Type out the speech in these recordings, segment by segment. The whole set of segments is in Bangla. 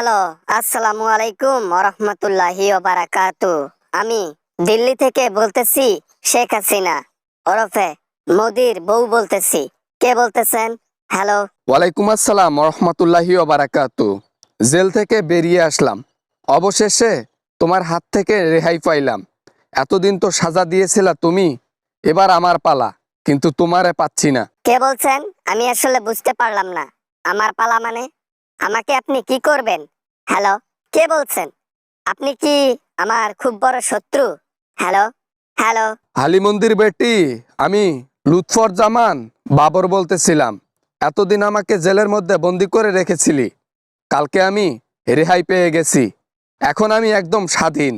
হ্যালো, আসসালামু আলাইকুম ওরহমতুল্লাহি ওবারাকাতু। আমি দিল্লি থেকে বলতেছি, শেখ হাসিনা ওরফে মোদির বউ বলতেছি। কে বলতেছেন? হ্যালো। ওয়ালাইকুম আসসালাম রহমতুল্লাহি ওবারাকাতু। জেল থেকে বেরিয়ে আসলাম, অবশেষে তোমার হাত থেকে রেহাই পাইলাম। এতদিন তো সাজা দিয়েছিলা তুমি, এবার আমার পালা, কিন্তু তোমারে পাচ্ছি না। কে বলছেন? আমি আসলে বুঝতে পারলাম না। আমার পালা মানে? আমাকে আপনি কি করবেন? হ্যালো, কে বলছেন? আপনি কি আমার খুব বড় শত্রু? Hello hello. হালিমন্দির বেটি, আমি লুৎফর জামান বাবর বলতেছিলাম। এতদিন আমাকে জেলের মধ্যে বন্দি করে রেখেছিলি, কালকে আমি রেহাই পেয়ে গেছি। এখন আমি একদম স্বাধীন,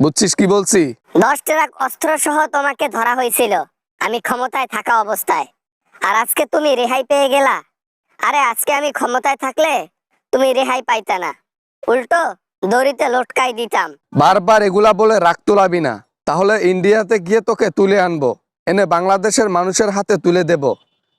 বুঝছিস কি বলছি? 10 ট্রাক অস্ত্র সহ তোমাকে ধরা হয়েছিল আমি ক্ষমতায় থাকা অবস্থায়, আর আজকে তুমি রেহাই পেয়ে গেলা। আরে আজকে আমি ক্ষমতায় থাকলে তুমি রেহাই পাইতা না, উল্টো দড়িতে লটকাই দিতাম। বারবার এগুলা বলে রাগ তোলাবি না, তাহলে ইন্ডিয়াতে গিয়ে তোকে তুলে আনবো, এনে বাংলাদেশের মানুষের হাতে তুলে দেব।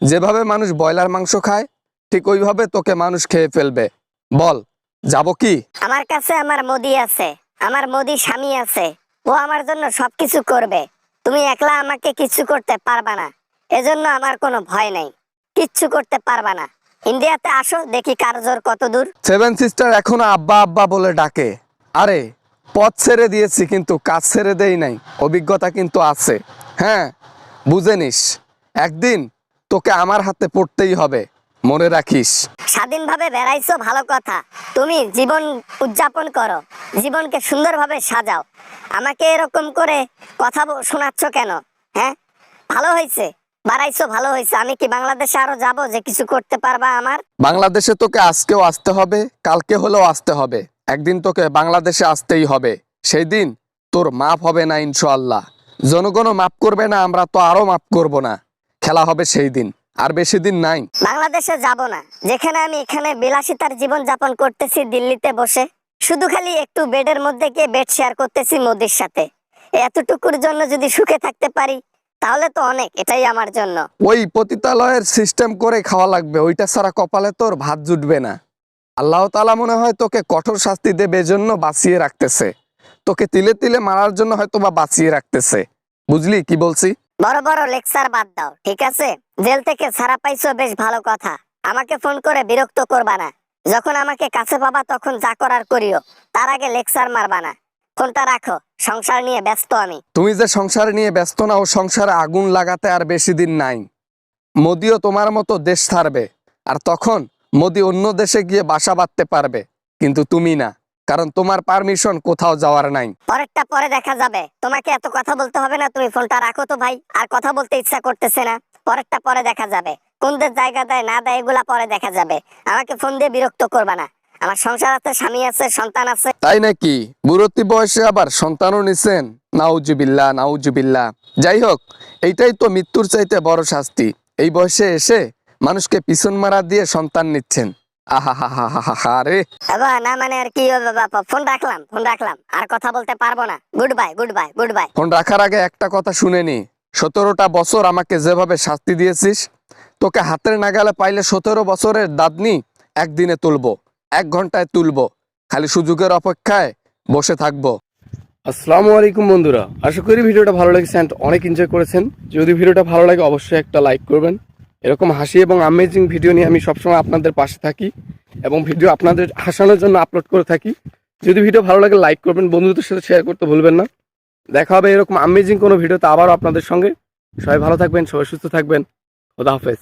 যেভাবে মানুষ ব্রয়লার মাংস খায়, ঠিক ওইভাবে তোকে মানুষ খেয়ে ফেলবে। বল, যাব কি? আমার কাছে আমার মোদি আছে, আমার মোদি স্বামী আছে, ও আমার জন্য সবকিছু করবে। তুমি একলা আমাকে কিচ্ছু করতে পারবা না, এজন্য আমার কোনো ভয় নেই। কিচ্ছু করতে পারবা না। ইন্ডিয়াতে আসো, দেখি কার জোর কত দূর। সেভেন সিস্টার এখনো আব্বা আব্বা বলে ডাকে। আরে পথ ছেড়ে দিয়েছি, কিন্তু কাজ ছেড়ে দেই নাই, অভিজ্ঞতা কিন্তু আছে। হ্যাঁ, বুঝে নিস, একদিন তোকে আমার হাতে পড়তেই হবে, মনে রাখিস। স্বাধীনভাবে বেড়াইছো ভালো কথা, তুমি জীবন উদযাপন করো, জীবনকে সুন্দরভাবে সাজাও। আমাকে এরকম করে কথা শোনাচ্ছ কেন? হ্যাঁ, ভালো হয়েছে, বাড়াইছো ভালো হয়েছে। আমি কি বাংলাদেশে আরো যাব যে কিছু করতে পারবা আমার? বাংলাদেশে তোকে আজকেও আসতে হবে, কালকে হলেও আসতে হবে, একদিন তোকে বাংলাদেশে আসতেই হবে। সেই দিন তোর মাপ হবে না ইনশাআল্লাহ। জনগণও মাপ করবে না, আমরা তো আরো মাপ করব না। খেলা হবে সেই দিন, আর বেশি দিন নাই। বাংলাদেশে যাব না, যেখানে আমি এখানে বিলাসিতার জীবন যাপন করতেছি দিল্লিতে বসে, শুধু খালি একটু বেডের মধ্যে গিয়ে বেড শেয়ার করতেছি মোদির সাথে। এতটুকুর জন্য যদি সুখে থাকতে পারি তাহলে তো অনেক, এটাই আমার জন্য। ওই পতিতালয়ের সিস্টেম করে খাওয়া লাগবে, ওইটা ছাড়া কপালে তোর ভাত জুটবে না। আল্লাহ তাআলা মনে হয় তোকে কঠোর শাস্তি দেবে, জন্য বাঁচিয়ে রাখতেছে। তোকে তিলে তিলে মারার জন্য হয়তো বা বাঁচিয়ে রাখতেছে। বুঝলি কি বলছি? বড় বড় লেকচার বাদ দাও, ঠিক আছে? জেল থেকে ছাড়া পাইছো, বেশ ভালো কথা। আমাকে ফোন করে বিরক্ত করবা না। যখন আমাকে কাছে পাবা তখন যা করার করিও, তার আগে লেকচার মারবা না। ফোনটা রাখো, সংসার নিয়ে ব্যস্ত আমি। তুমি যে সংসার নিয়ে ব্যস্ত না, ও সংসারে আগুন লাগাতে আর বেশি দিন নাই। মোদিও তোমার মতো দেশ ছাড়বে, আর তখন মোদি অন্য দেশে গিয়ে বাসা বাঁধতে পারবে, কিন্তু তুমি না, কারণ তোমার পারমিশন কোথাও যাওয়ার নাই। পরেরটা পরে দেখা যাবে, তোমাকে এত কথা বলতে হবে না। তুমি ফোনটা রাখো তো ভাই, আর কথা বলতে ইচ্ছা করতেছে না। পরেরটা পরে দেখা যাবে, কোন দেশ জায়গা দেয় না দেয় এগুলা পরে দেখা যাবে। আমাকে ফোন দিয়ে বিরক্ত করবা না। আমার সংসার আছে, স্বামী আছে, সন্তান আছে। তাই নাকি? বুড়তি বয়সে আবার সন্তানও নিছেন? নাউজুবিল্লাহ নাউজুবিল্লাহ। যাই হোক, এইটাই তো মৃত্যুর চাইতে বড় শাস্তি। এই বয়সে এসে মানুষকে পিছন মারা দিয়ে সন্তান নিচ্ছেন। আহা হা হা হা হা রে। বাবা না মানে আর কি হবে বাবা। ফোন রাখলাম, ফোন রাখলাম, আর কথা বলতে পারবো না। Good bye, good bye, good bye. Phone রাখার আগে একটা কথা শুনে নি। 17টা বছর আমাকে যেভাবে শাস্তি দিয়েছিস, তোকে হাতের নাগালে পাইলে 17 বছরের দাদনি একদিনে তুলবো, 1 ঘন্টায় তুলবো। খালি সুযোগের অপেক্ষায় বসে থাকবো। আসসালামু আলাইকুম বন্ধুরা, আশা করি ভিডিওটা ভালো লেগেছে অ্যান্ড অনেক এনজয় করেছেন। যদি ভিডিওটা ভালো লাগে অবশ্যই একটা লাইক করবেন। এরকম হাসি এবং আমেজিং ভিডিও নিয়ে আমি সবসময় আপনাদের পাশে থাকি এবং ভিডিও আপনাদের হাসানোর জন্য আপলোড করে থাকি। যদি ভিডিও ভালো লাগে লাইক করবেন, বন্ধুদের সাথে শেয়ার করতে ভুলবেন না। দেখা হবে এরকম আমেজিং কোনো ভিডিওতে আবারও আপনাদের সঙ্গে। সবাই ভালো থাকবেন, সবাই সুস্থ থাকবেন। খোদা হাফেজ।